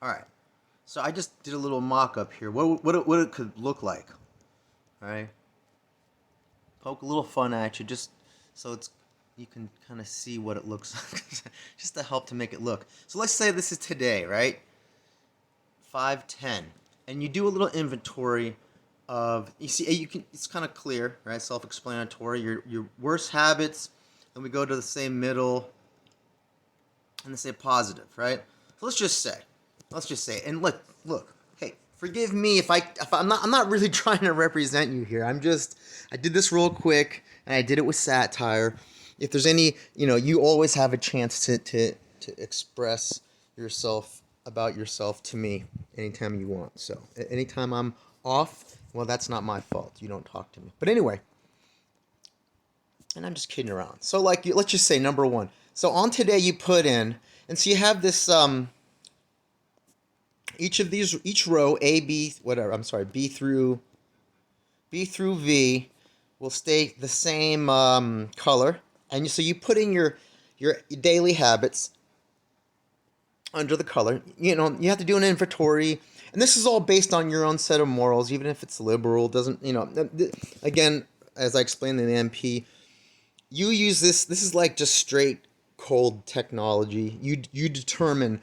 All right. So I just did a little mock-up here. What it could look like. All right. Poke a little fun at you, just so you can kind of see what it looks like, just to help to make it look. So let's say this is today, right? 5:10, and you do a little inventory of you see you can it's kind of clear, right? Self-explanatory. Your worst habits. Then we go to the same middle, and they say positive, right? So let's just say, and look, hey, forgive me if I'm not really trying to represent you here. I did this real quick, and I did it with satire. If there's any, you always have a chance to express yourself about yourself to me anytime you want. So anytime I'm off, well, that's not my fault. You don't talk to me. But anyway, and I'm just kidding around. So let's just say number one. So on today you put in, and so you have this each row A, B, whatever. I'm sorry, B through V will stay the same color, and so you put in your daily habits under the color. You have to do an inventory, and this is all based on your own set of morals, even if it's liberal. Doesn't again, as I explained in the MP, you use this. This is like just straight cold technology. You determine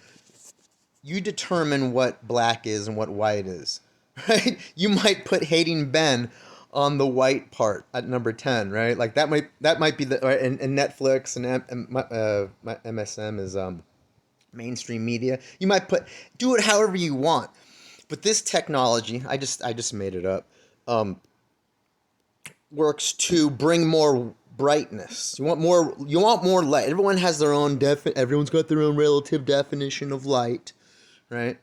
what black is and what white is, right? You might put hating Ben on the white part at number 10, right? Like that might be the right, and Netflix and my MSM is mainstream media. You might do it however you want, but this technology, I just made it up, works to bring more brightness. You want more light. Everyone's got their own relative definition of light, right?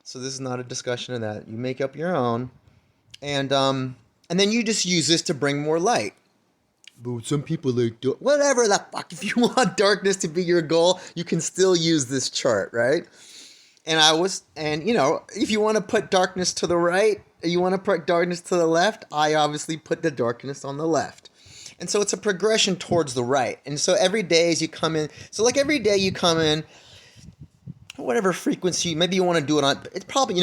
So this is not a discussion of that. You make up your own, and then you just use this to bring more light. But some people whatever the fuck. If you want darkness to be your goal, you can still use this chart, right? And if you want to put darkness to the right, you want to put darkness to the left, I obviously put the darkness on the left. And so it's a progression towards the right. And so every day as you come in, every day you come in, whatever frequency, maybe you want to do it on, it's probably,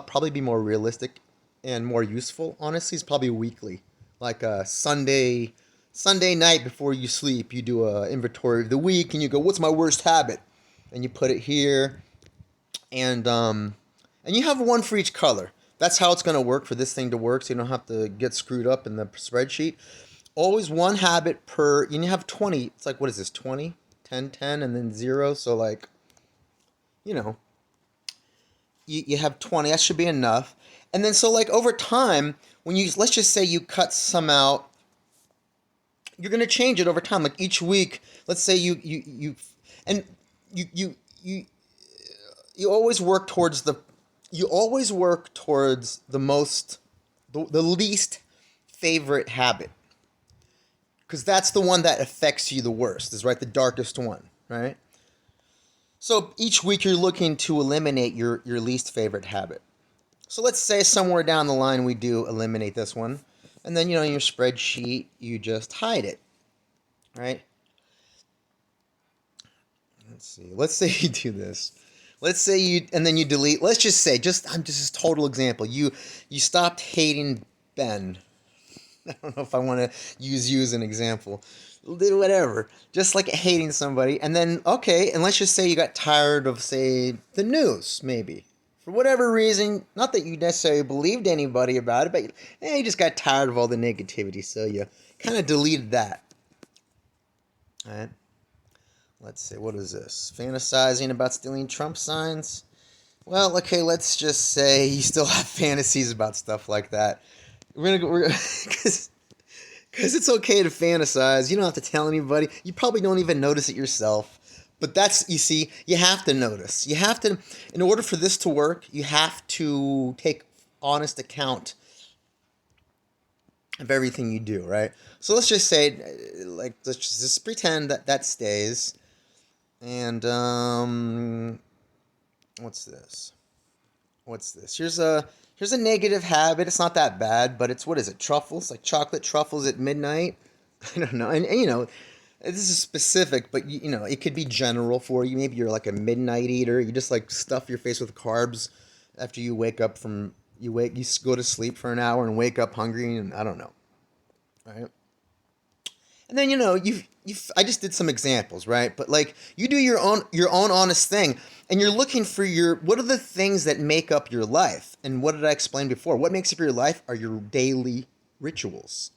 probably be more realistic and more useful, honestly, is probably weekly. Like a Sunday night before you sleep, you do a inventory of the week, and you go, what's my worst habit? And you put it here, and you have one for each color. That's how it's going to work for this thing to work, so you don't have to get screwed up in the spreadsheet. Always one habit per, and you have 20. It's like, what is this, 20? 10, 10, and then 0. So you have 20. That should be enough. And then so over time, let's just say you cut some out, you're going to change it over time. Like each week, let's say you always work towards the the least favorite habit, because that's the one that affects you the worst, is right, the darkest one, right? So each week you're looking to eliminate your least favorite habit. So let's say somewhere down the line we do eliminate this one, and then in your spreadsheet you just hide it, right? Let's see. Let's say you do this. Let's say and then you delete. Let's just say, I'm just a total example. You stopped hating Ben. I don't know if I want to use you as an example. Whatever. Just like hating somebody, and then and let's just say you got tired of, say, the news, maybe. For whatever reason, not that you necessarily believed anybody about it, but you just got tired of all the negativity, so you kind of deleted that. All right. Let's see, what is this? Fantasizing about stealing Trump signs? Well, okay, let's just say you still have fantasies about stuff like that. We're because it's okay to fantasize. You don't have to tell anybody. You probably don't even notice it yourself. But you see, you have to notice. You have to, in order for this to work, you have to take honest account of everything you do, right? So let's just say, let's just pretend that stays. And, what's this? Here's a negative habit. It's not that bad, but what is it? Truffles? Like chocolate truffles at midnight? I don't know. And This is specific, but you know, it could be general for you. Maybe you're like a midnight eater. You just like stuff your face with carbs after you wake up from go to sleep for an hour and wake up hungry, and I don't know, right? And then you know, I just did some examples, right? But like you do your own honest thing, and you're looking for your what are the things that make up your life? And what did I explain before? What makes up your life are your daily rituals.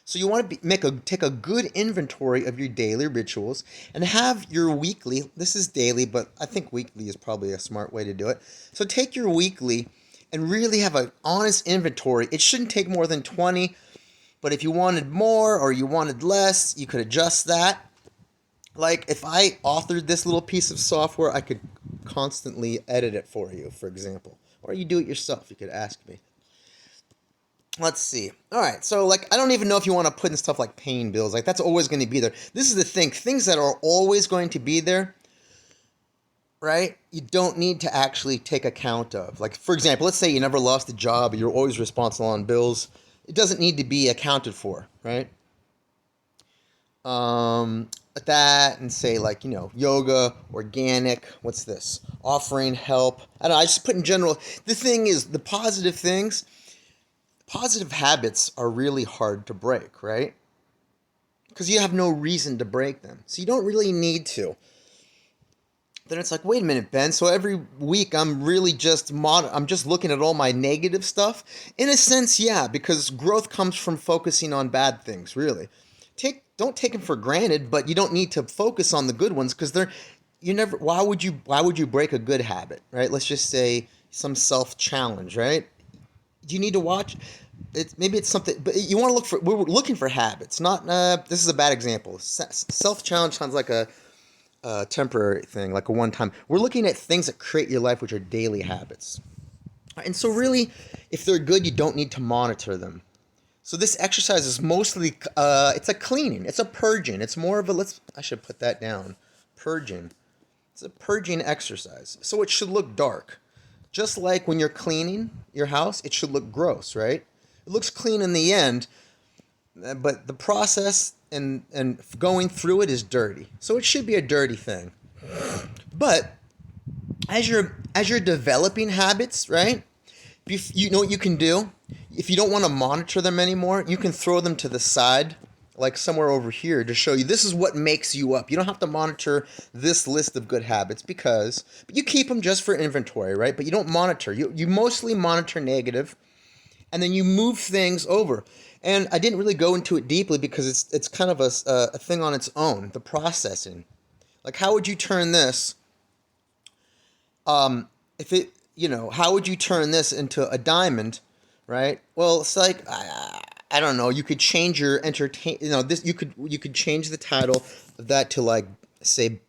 So you want to take a good inventory of your daily rituals and have your weekly. This is daily, but I think weekly is probably a smart way to do it. So take your weekly and really have an honest inventory. It shouldn't take more than 20, but if you wanted more or you wanted less, you could adjust that. Like if I authored this little piece of software, I could constantly edit it for you, for example. Or you do it yourself, you could ask me. Let's see. All right. So, like, I don't even know if you want to put in stuff like paying bills. Like, that's always going to be there. This is the thing. Things that are always going to be there, right? You don't need to actually take account of. Like, for example, let's say you never lost a job, you're always responsible on bills. It doesn't need to be accounted for, right? That and say, like, you know, yoga, organic, what's this? Offering help. I don't know. I just put in general. The thing is, the positive habits are really hard to break, right? Because you have no reason to break them. So you don't really need to. Then it's like, wait a minute, Ben. So every week I'm really I'm just looking at all my negative stuff. In a sense, yeah, because growth comes from focusing on bad things, really. Don't take them for granted, but you don't need to focus on the good ones because they're you never why would you break a good habit, right? Let's just say some self challenge, right? Do you need to watch maybe it's something but you want to look for we're looking for habits not this is a bad example. Self challenge sounds like a temporary thing, like a one time. We're looking at things that create your life, which are daily habits, and so really if they're good you don't need to monitor them. So this exercise is mostly it's a cleaning, it's a purging, it's more of a let's I should put that down. Purging. It's a purging exercise, so it should look dark. Just like when you're cleaning your house, it should look gross, right? It looks clean in the end, but the process and going through it is dirty. So it should be a dirty thing. But as you're developing habits, right? You know what you can do? If you don't want to monitor them anymore, you can throw them to the side, like somewhere over here, to show you this is what makes you up. You don't have to monitor this list of good habits but you keep them just for inventory, right? But you don't monitor. You mostly monitor negative, and then you move things over. And I didn't really go into it deeply because it's kind of a thing on its own, the processing. Like how would you turn this if it how would you turn this into a diamond, right? Well, it's like I don't know. You could change your entertain. This you could change the title of that to like say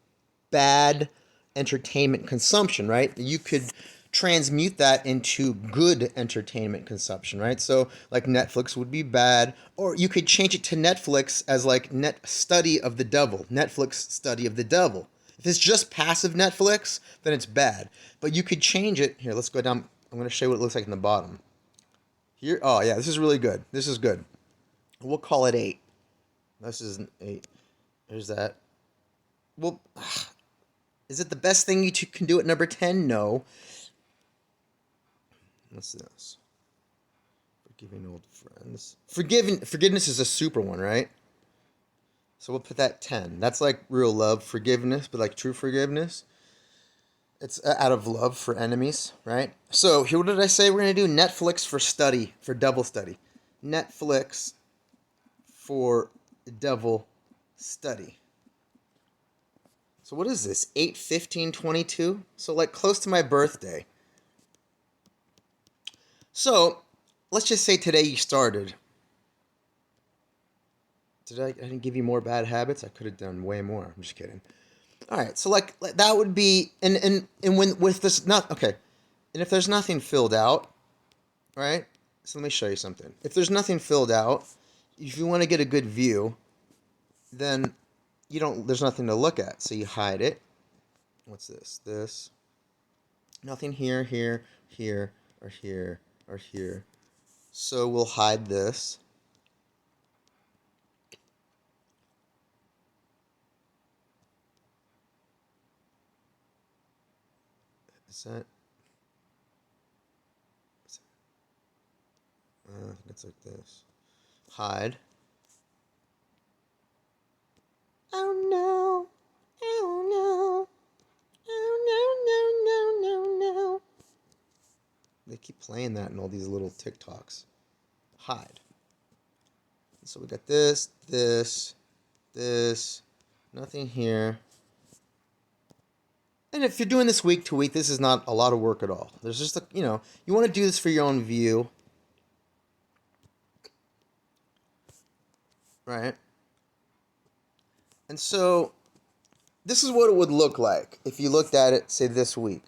bad entertainment consumption, right? You could transmute that into good entertainment consumption, right? So like Netflix would be bad, or you could change it to Netflix as like net study of the devil, Netflix study of the devil. If it's just passive Netflix, then it's bad. But you could change it. Here, let's go down. I'm going to show you what it looks like in the bottom. Here, oh yeah, this is really good. This is good. We'll call it 8. This is an 8. There's that. Well, is it the best thing you can do at number 10? No. What's this? Forgiving old friends. Forgiveness is a super one, right? So we'll put that 10. That's like real love, forgiveness, but like true forgiveness. It's out of love for enemies, right? So here, what did I say we're going to do? Netflix for study, for devil study. Netflix for devil study. So what is this? 8/15/22? So like close to my birthday. So let's just say today you started. I didn't give you more bad habits? I could have done way more. I'm just kidding. All right. So like that would be and when with this not okay. And if there's nothing filled out, right? So let me show you something. If there's nothing filled out, if you want to get a good view, then there's nothing to look at. So you hide it. What's this? This. Nothing here, here, or here, or here. So we'll hide this. Is that? I think it's like this. Hide. Oh no. Oh no. Oh no, no, no, no, no. They keep playing that in all these little TikToks. Hide. So we got this, this, this, nothing here. And if you're doing this week to week, this is not a lot of work at all. There's just, you want to do this for your own view. Right? And so, this is what it would look like if you looked at it, say, this week.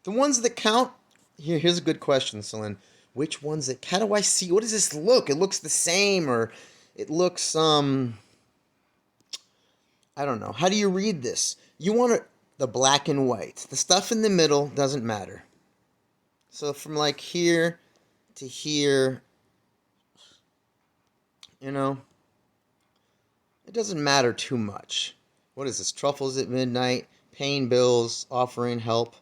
The ones that count, here's a good question, Celine. Which ones how do I see, what does this look? It looks the same, or it looks, I don't know. How do you read this? You want the black and white. The stuff in the middle doesn't matter. So from like here to here, it doesn't matter too much. What is this? Truffles at midnight, paying bills, offering help.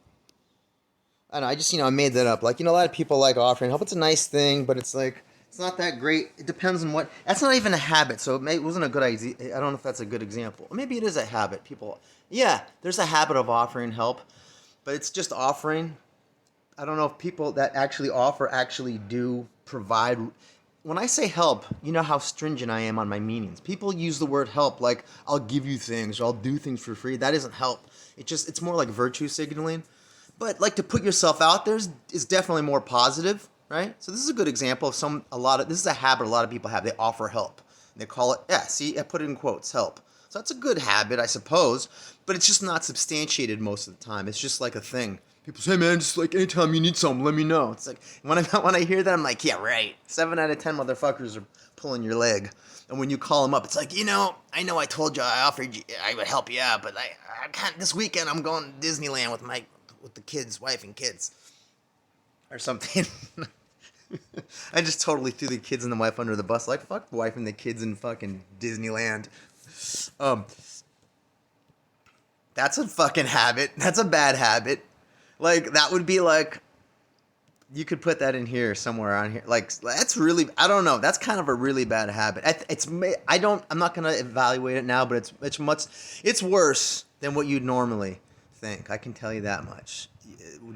I don't know, I just, I made that up. Like, a lot of people like offering help. It's a nice thing, but it's like, it's not that great. It depends on what, that's not even a habit, so it wasn't a good idea. I don't know if that's a good example. Maybe it is a habit. People, yeah, there's a habit of offering help, but it's just offering. I don't know if people that actually offer actually do provide. When I say help, you know how stringent I am on my meanings. People use the word help like, I'll give you things, or I'll do things for free. That isn't help. It's more like virtue signaling. But like to put yourself out there is definitely more positive, right? So this is a good example of this is a habit a lot of people have. They offer help. And they call it, see, I put it in quotes, help. So that's a good habit, I suppose, but it's just not substantiated most of the time. It's just like a thing. People say, hey man, just like anytime you need something, let me know. It's like, when I hear that, I'm like, yeah, right. 7 out of 10 motherfuckers are pulling your leg. And when you call them up, it's like, I know I told you I offered you, I would help you out, but I can't, this weekend I'm going to Disneyland with the kids, wife and kids, or something. I just totally threw the kids and the wife under the bus. Like, fuck the wife and the kids in fucking Disneyland. That's a fucking habit. That's a bad habit. Like, that would be like, you could put that in here somewhere on here. Like, that's really, I don't know. That's kind of a really bad habit. I'm not going to evaluate it now, but it's worse than what you'd normally think. I can tell you that much.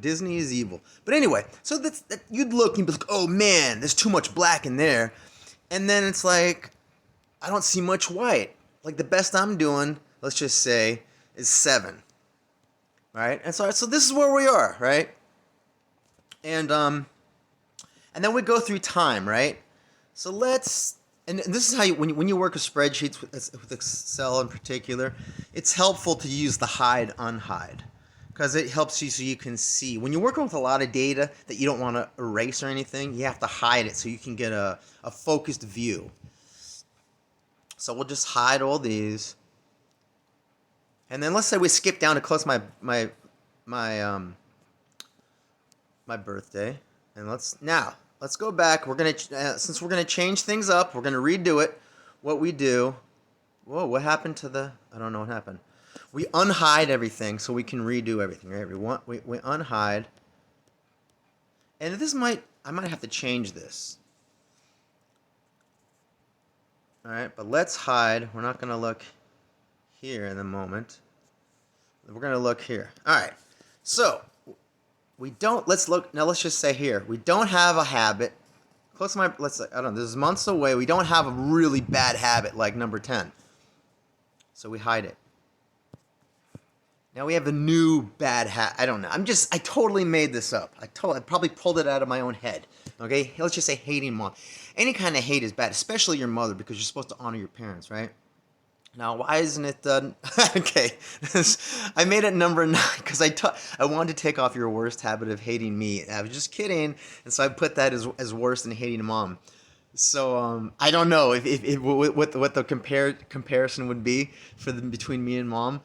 Disney is evil. But anyway, so you'd look and be like, oh man, there's too much black in there. And then it's like, I don't see much white. Like the best I'm doing, let's just say, is 7. Right? And so this is where we are, right? And then we go through time, right? So and this is how when you work with spreadsheets with Excel in particular, it's helpful to use the hide unhide because it helps you so you can see. When you're working with a lot of data that you don't want to erase or anything, you have to hide it so you can get a focused view. So we'll just hide all these. And then let's say we skip down to close my birthday, and let's go back. We're gonna since we're gonna change things up, we're gonna redo it. What we do? Whoa! What happened to I don't know what happened. We unhide everything so we can redo everything. Right? We unhide, and I might have to change this. All right, but let's hide. We're not gonna look here in the moment. We're gonna look here. All right, so. Let's just say here, we don't have a habit. I don't know, this is months away. We don't have a really bad habit like number 10. So we hide it. Now we have a new bad habit. I don't know. I totally made this up. I probably pulled it out of my own head. Okay? Let's just say hating mom. Any kind of hate is bad, especially your mother, because you're supposed to honor your parents, right? Now, why isn't it done? Okay, I made it number 9 because I wanted to take off your worst habit of hating me. I was just kidding, and so I put that as worse than hating mom. So I don't know if what the comparison would be between me and mom.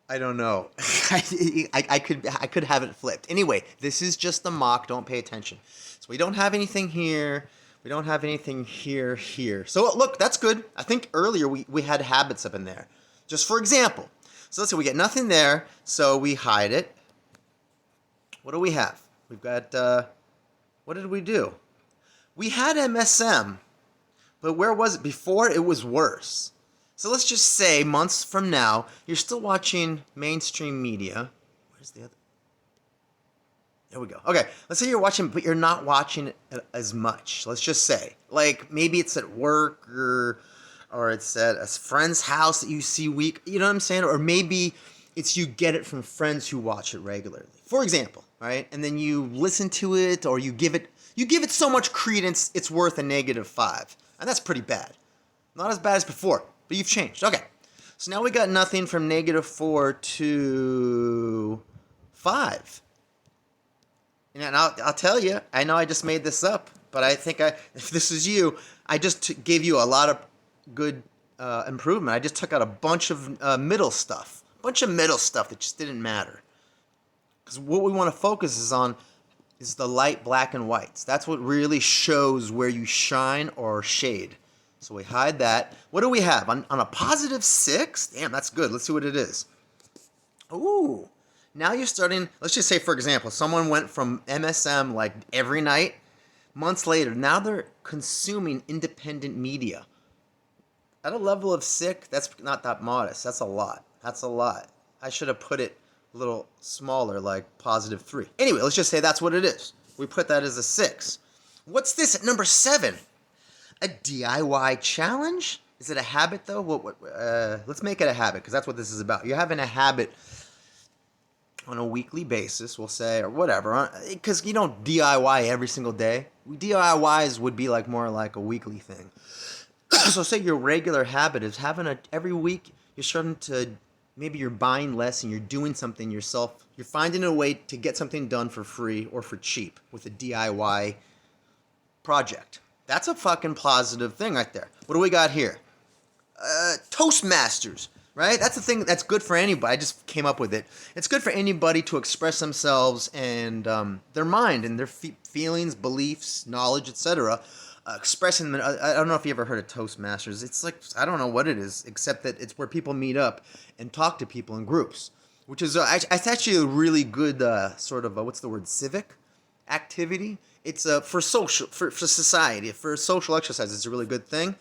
I don't know. I could have it flipped. Anyway, this is just the mock. Don't pay attention. So we don't have anything here. We don't have anything here. So look, that's good. I think earlier we had habits up in there. Just for example. So let's say we get nothing there. So we hide it. What do we have? We've got, what did we do? We had MSM, but where was it before? It was worse. So let's just say months from now, you're still watching mainstream media. Where's the other? There we go. Okay, let's say you're watching, but you're not watching it as much. Let's just say, like maybe it's at work or it's at a friend's house that you see week. You know what I'm saying? Or maybe it's you get it from friends who watch it regularly. For example, right? And then you listen to it, or you give it so much credence, it's worth a -5, and that's pretty bad. Not as bad as before, but you've changed. Okay, so now we got nothing from -4 to 5. And I'll tell you, I know I just made this up, but I think if this is you, I just gave you a lot of good improvement. I just took out a bunch of middle stuff. That just didn't matter. Because what we want to focus is the light black and whites. That's what really shows where you shine or shade. So we hide that. What do we have? On a +6? Damn, that's good. Let's see what it is. Ooh. Now you're starting, let's just say, for example, someone went from MSM like every night. Months later, now they're consuming independent media. At a level of sick, that's not that modest. That's a lot. I should have put it a little smaller, like +3. Anyway, let's just say that's what it is. We put that as a 6. What's this at number 7? A DIY challenge? Is it a habit, though? Let's make it a habit, because that's what this is about. You're having a habit on a weekly basis, we'll say, or whatever, because you don't DIY every single day. DIYs would be like more like a weekly thing. So say your regular habit is having every week you're starting to, maybe you're buying less and you're doing something yourself. You're finding a way to get something done for free or for cheap with a DIY project. That's a fucking positive thing right there. What do we got here? Toastmasters. Right? That's the thing that's good for anybody. I just came up with it. It's good for anybody to express themselves and their mind and their feelings, beliefs, knowledge, etc. Expressing them. I don't know if you ever heard of Toastmasters. It's like, I don't know what it is, except that it's where people meet up and talk to people in groups, which is it's actually a really good sort of, what's the word, civic activity. It's for society, for social exercise. It's a really good thing.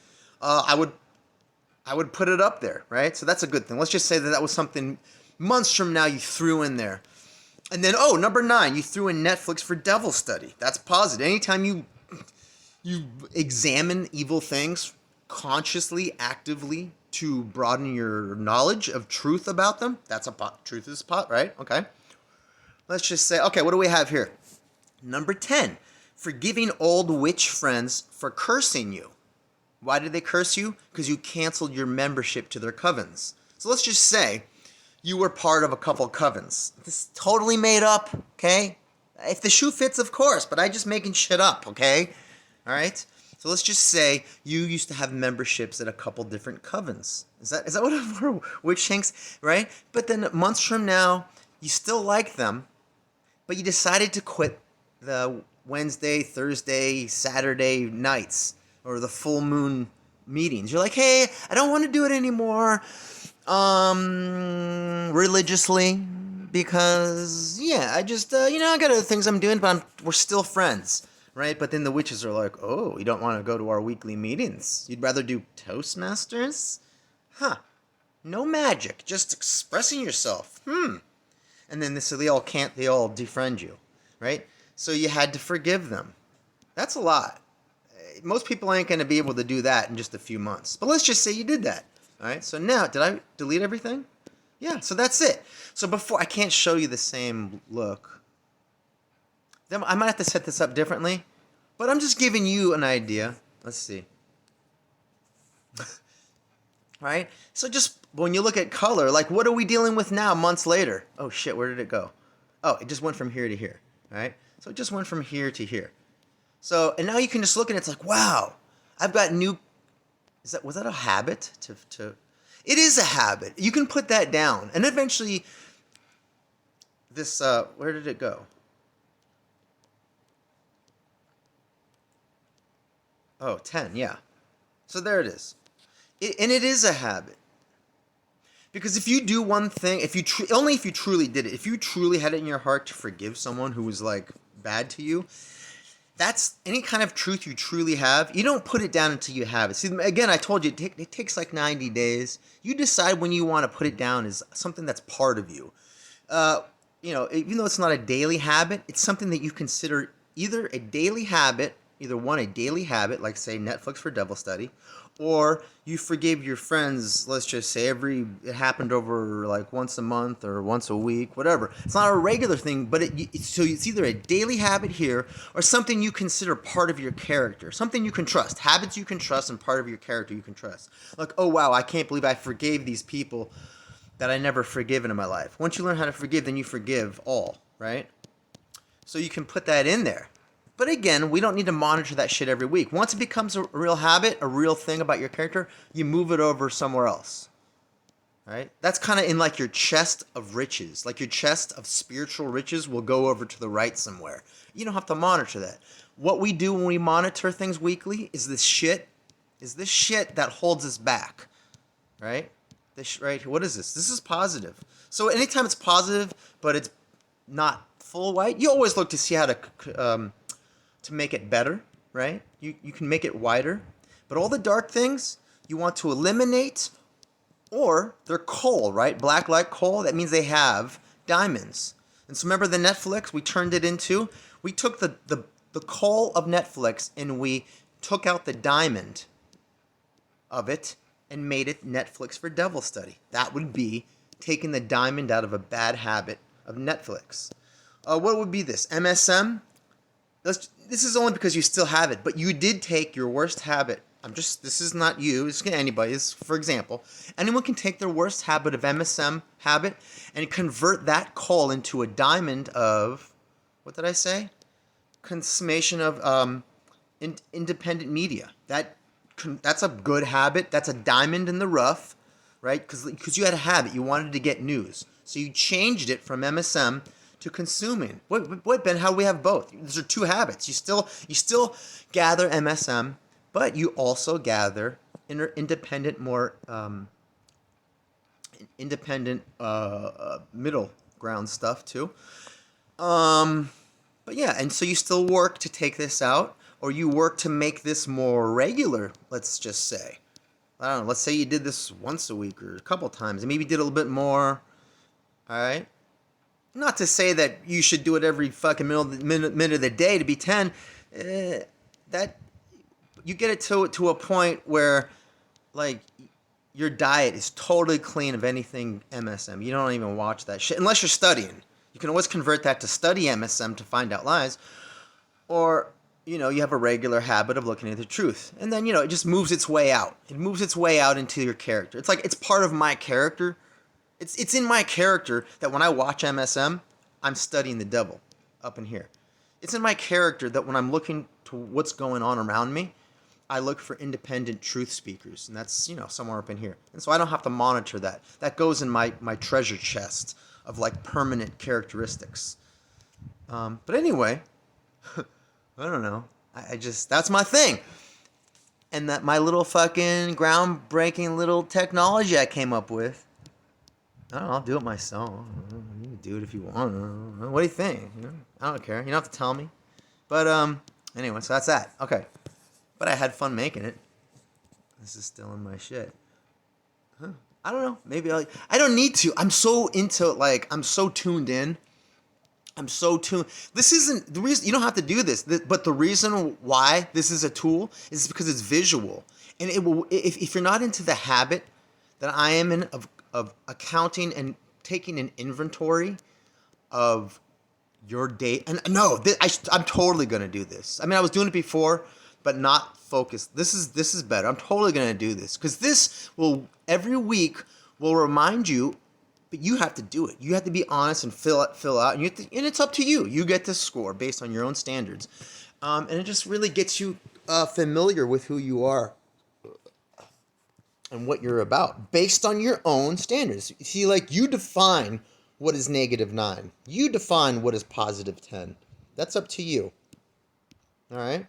I would put it up there, right? So that's a good thing. Let's just say that was something months from now you threw in there. And then, number 9, you threw in Netflix for devil study. That's positive. Anytime you examine evil things consciously, actively, to broaden your knowledge of truth about them, that's truth is pot, right? Okay. Let's just say, okay, what do we have here? Number 10, forgiving old witch friends for cursing you. Why did they curse you? Because you canceled your membership to their covens. So let's just say you were part of a couple covens. This is totally made up, okay? If the shoe fits, of course, but I'm just making shit up, okay? All right? So let's just say you used to have memberships at a couple different covens. Is that what witch hanks, right? But then months from now, you still like them, but you decided to quit the Wednesday, Thursday, Saturday nights, or the full moon meetings. You're like, hey, I don't want to do it anymore religiously because, I just, I got other things I'm doing, but we're still friends, right? But then the witches are like, oh, you don't want to go to our weekly meetings? You'd rather do Toastmasters? Huh. No magic, just expressing yourself. And then they all defriend you, right? So you had to forgive them. That's a lot. Most people ain't going to be able to do that in just a few months. But let's just say you did that. All right. So now, did I delete everything? Yeah. So that's it. So I can't show you the same look. Then I might have to set this up differently. But I'm just giving you an idea. Let's see. Right? So just when you look at color, like what are we dealing with now months later? Oh, shit. Where did it go? Oh, it just went from here to here. All right. So it just went from here to here. So, and now you can just look at it, it's like, wow, I've got was that a habit? It is a habit. You can put that down. And eventually, this, where did it go? Oh, 10, yeah. So there it is. And it is a habit. Because if you do one thing, only if you truly did it, if you truly had it in your heart to forgive someone who was like bad to you, that's any kind of truth you truly have. You don't put it down until you have it. See, again, I told you it takes like 90 days. You decide when you want to put it down as something that's part of you. Even though it's not a daily habit, it's something that you consider either a daily habit, a daily habit, like say Netflix for Devil Study, or you forgive your friends, let's just say it happened over like once a month or once a week, whatever. It's not a regular thing, but so it's either a daily habit here or something you consider part of your character, something you can trust, habits you can trust and part of your character you can trust. Like, oh wow, I can't believe I forgave these people that I never forgiven in my life. Once you learn how to forgive, then you forgive all, right? So you can put that in there. But again, we don't need to monitor that shit every week. Once it becomes a real habit, a real thing about your character, you move it over somewhere else. Right? That's kind of in like your chest of riches. Like your chest of spiritual riches will go over to the right somewhere. You don't have to monitor that. What we do when we monitor things weekly is this shit that holds us back. Right? Right? What is this? This is positive. So anytime it's positive, but it's not full white, you always look to see how to make it better, right? You can make it wider. But all the dark things you want to eliminate, or they're coal, right? Black like coal, that means they have diamonds. And so remember the Netflix, we took the coal of Netflix and we took out the diamond of it and made it Netflix for Devil Study. That would be taking the diamond out of a bad habit of Netflix. What would be this? MSM? This is only because you still have it, but you did take your worst habit. This is not you, it's anybody. This, for example, anyone can take their worst habit of MSM habit and convert that coal into a diamond of, what did I say? Consummation of independent media. That's a good habit. That's a diamond in the rough, right? Because you had a habit. You wanted to get news. So you changed it from MSM to consuming. What, Ben? How do we have both? These are two habits. You still gather MSM, but you also gather independent, more independent middle ground stuff too. But yeah, and so you still work to take this out, or you work to make this more regular. Let's just say, I don't know. Let's say you did this once a week or a couple times, and maybe did a little bit more. All right. Not to say that you should do it every fucking minute of the day to be 10. That you get it to a point where, like, your diet is totally clean of anything MSM. You don't even watch that shit unless you're studying. You can always convert that to study MSM to find out lies, or you have a regular habit of looking at the truth, and then it just moves its way out. It moves its way out into your character. It's like it's part of my character. It's in my character that when I watch MSM, I'm studying the devil up in here. It's in my character that when I'm looking to what's going on around me, I look for independent truth speakers, and that's somewhere up in here. And so I don't have to monitor that. That goes in my treasure chest of like permanent characteristics. But anyway, I don't know. I just that's my thing. And that my little fucking groundbreaking little technology I came up with. I don't know, I'll do it myself. You can do it if you want. What do you think? I don't care. You don't have to tell me. But anyway, so that's that. Okay. But I had fun making it. This is still in my shit. Huh. I don't know. Maybe I don't need to. I'm so into I'm so tuned in. This isn't the reason. You don't have to do this. But the reason why this is a tool is because it's visual. And it will. If you're not into the habit that I am in of accounting and taking an inventory of your day. And no, I'm totally going to do this. I mean, I was doing it before, but not focused. This is better. I'm totally going to do this because this will every week will remind you, but you have to do it. You have to be honest and fill out. And it's up to you. You get to score based on your own standards. And it just really gets you familiar with who you are. and what you're about based on your own standards. See, like, you define what is -9. You define what is +10. That's up to you. All right?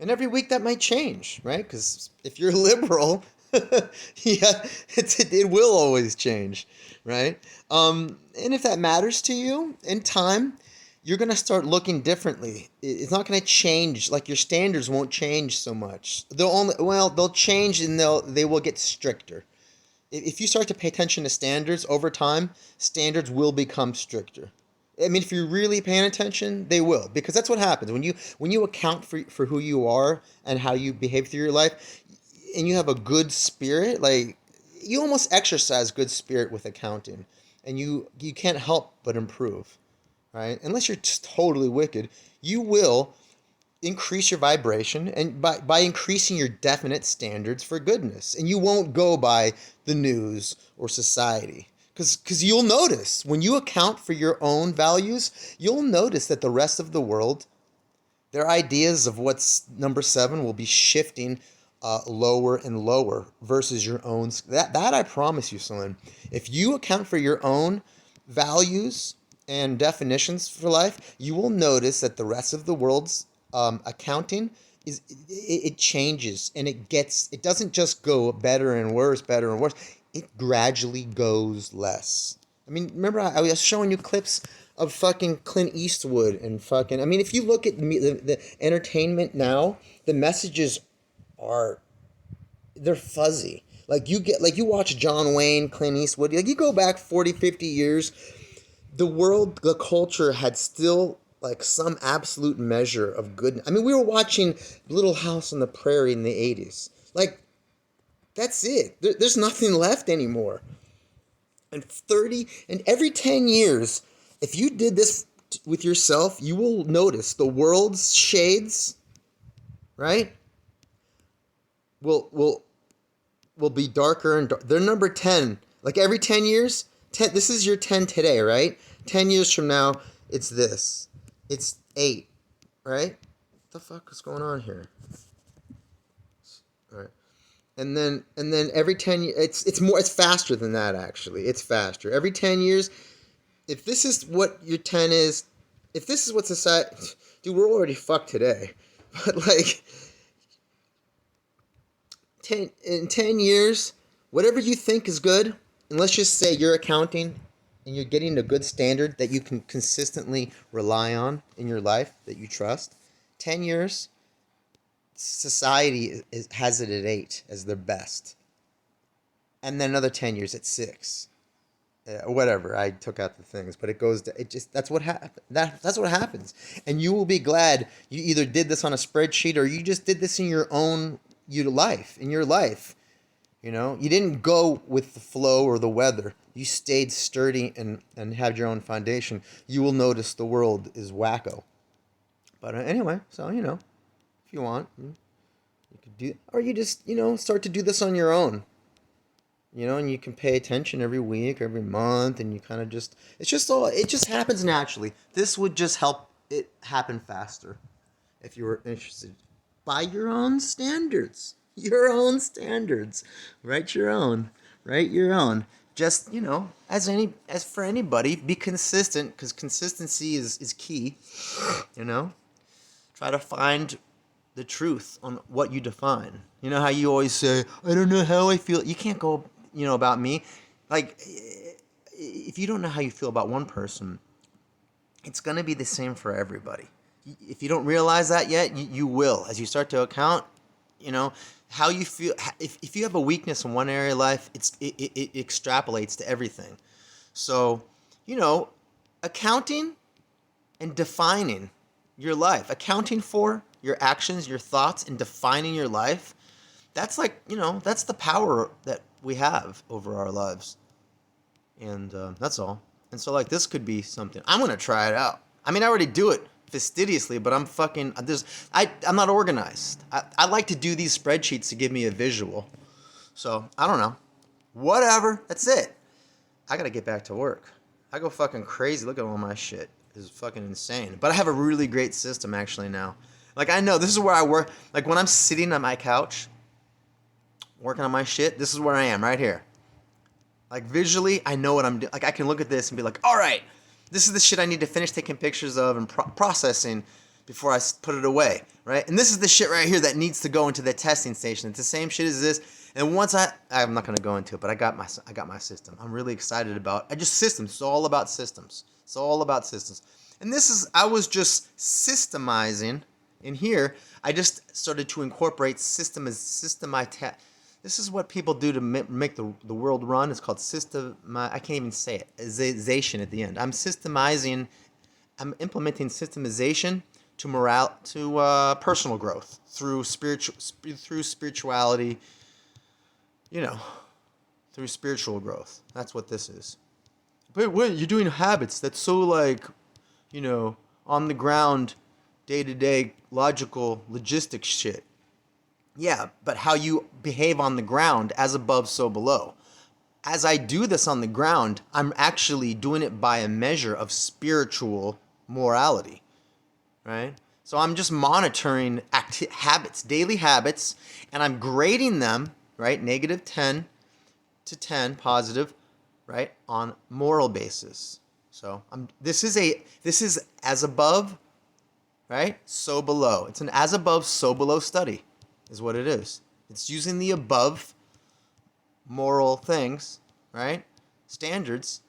And every week that might change, right? Because if you're liberal, yeah, it will always change, right? And if that matters to you in time, you're gonna start looking differently. It's not gonna change. Like, your standards won't change so much. They'll change, and they will get stricter. If you start to pay attention to standards over time, standards will become stricter. I mean, if you're really paying attention, they will, because that's what happens when you account for who you are and how you behave through your life, and you have a good spirit. Like, you almost exercise good spirit with accounting, and you can't help but improve, right? Unless you're just totally wicked, you will increase your vibration, and by increasing your definite standards for goodness, and you won't go by the news or society, because you'll notice when you account for your own values, you'll notice that the rest of the world, their ideas of what's number 7 will be shifting lower and lower versus your own. That I promise you, son. If you account for your own values and definitions for life, you will notice that the rest of the world's accounting it changes, and it doesn't just go better and worse, better and worse. It gradually goes less. I mean, remember I was showing you clips of fucking Clint Eastwood and fucking. I mean, if you look at the entertainment now, the messages are they're fuzzy. Like you watch John Wayne, Clint Eastwood. Like, you go back 40, 50 years, the culture had still like some absolute measure of goodness. I mean, we were watching Little House on the Prairie in the 80s. Like, that's it. There's nothing left anymore. And every 10 years, if you did this with yourself, you will notice the world's shades, right? Will be darker and darker. They're number 10. Like, every 10 years, this is your 10 today, right? 10 years from now, it's this. It's 8, right? What the fuck is going on here? All right. And then every 10 years, it's faster than that, actually. It's faster. Every 10 years, if this is what your 10 is, if this is what society, dude, we're already fucked today. But like, in 10 years, whatever you think is good, and let's just say you're accounting and you're getting a good standard that you can consistently rely on in your life, that you trust, 10 years, society has it at 8 as their best. And then another 10 years at 6. Whatever, I took out the things, but that's what that's what happens. And you will be glad you either did this on a spreadsheet or you just did this in your life. You know, you didn't go with the flow or the weather. You stayed sturdy and had your own foundation. You will notice the world is wacko. But anyway, so, if you want, you could do, or you just, start to do this on your own. And you can pay attention every week, every month, and you kind of it just happens naturally. This would just help it happen faster if you were interested. By your own standards. Your own standards. Write your own. Just, as for anybody, be consistent, because consistency is key. Try to find the truth on what you define. You know how you always say, I don't know how I feel. You can't go, about me. Like, if you don't know how you feel about one person, it's going to be the same for everybody. If you don't realize that yet, you will. As you start to account, how you feel. If you have a weakness in one area of life, it extrapolates to everything. So, accounting and defining your life. Accounting for your actions, your thoughts, and defining your life. That's that's the power that we have over our lives. And that's all. And so, like, this could be something. I'm going to try it out. I mean, I already do it fastidiously, but I'm not organized. I like to do these spreadsheets to give me a visual. So, I don't know. Whatever. That's it. I got to get back to work. I go fucking crazy. Look at all my shit. This is fucking insane. But I have a really great system, actually, now. Like, I know this is where I work. Like, when I'm sitting on my couch, working on my shit, this is where I am right here. Like visually, I know what I'm doing. Like I can look at this and be like, all right, this is the shit I need to finish taking pictures of and processing before I put it away, right? And this is the shit right here that needs to go into the testing station. It's the same shit as this. And once I'm not gonna go into it, but I got my system. I'm really excited about. Systems. It's all about systems. It's all about systems. And I was just systemizing in here. I just started to incorporate this is what people do to make the world run. It's called I can't even say it. Zation at the end. I'm implementing systemization to personal growth through spirituality. Through spiritual growth. That's what this is. But wait, you're doing habits. That's so on the ground, day-to-day, logical, logistics shit. Yeah, but how you behave on the ground, as above, so below. As I do this on the ground, I'm actually doing it by a measure of spiritual morality, right? So I'm just monitoring habits, daily habits, and I'm grading them, right? -10 to 10, positive, right? On moral basis. So this is as above, right? So below. It's an as above, so below study, is what it is. It's using the above moral things, right? Standards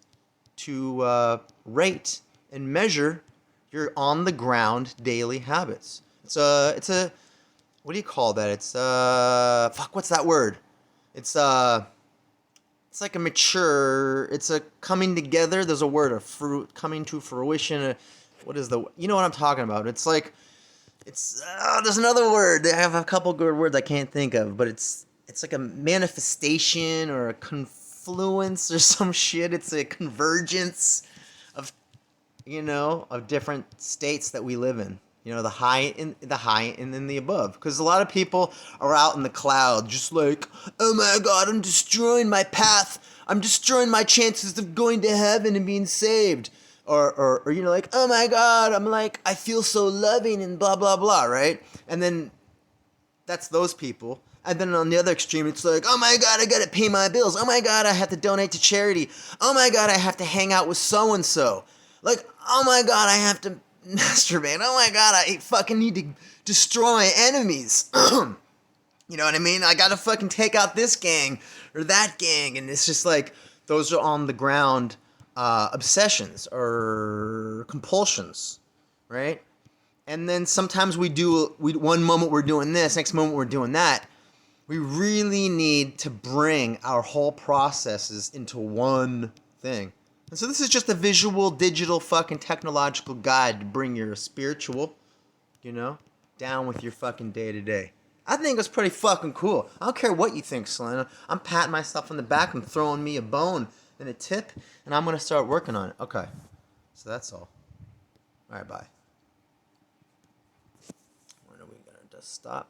to rate and measure your on the ground daily habits. It's a what do you call that? It's what's that word? It's like it's a coming together. There's a word, a fruit coming to fruition. You know what I'm talking about? It's like, there's another word. I have a couple good words I can't think of, but it's like a manifestation or a confluence or some shit. It's a convergence of, of different states that we live in. The high and then the above. Because a lot of people are out in the cloud just like, oh my God, I'm destroying my path. I'm destroying my chances of going to heaven and being saved. Or like, oh my God, I feel so loving and blah, blah, blah, right? And then that's those people. And then on the other extreme, it's like, oh my God, I gotta pay my bills. Oh my God, I have to donate to charity. Oh my God, I have to hang out with so-and-so. Like, oh my God, I have to masturbate. Oh my God, I fucking need to destroy my enemies. You know what I mean? I gotta fucking take out this gang or that gang. And it's just like, those are on the ground obsessions or compulsions, right? And then sometimes one moment we're doing this, next moment we're doing that. We really need to bring our whole processes into one thing. And so this is just a visual, digital, fucking technological guide to bring your spiritual, down with your fucking day-to-day. I think it's pretty fucking cool. I don't care what you think, Selena. I'm patting myself on the back and throwing me a bone and a tip, and I'm going to start working on it. Okay. So that's all. All right, bye. When are we going to just stop?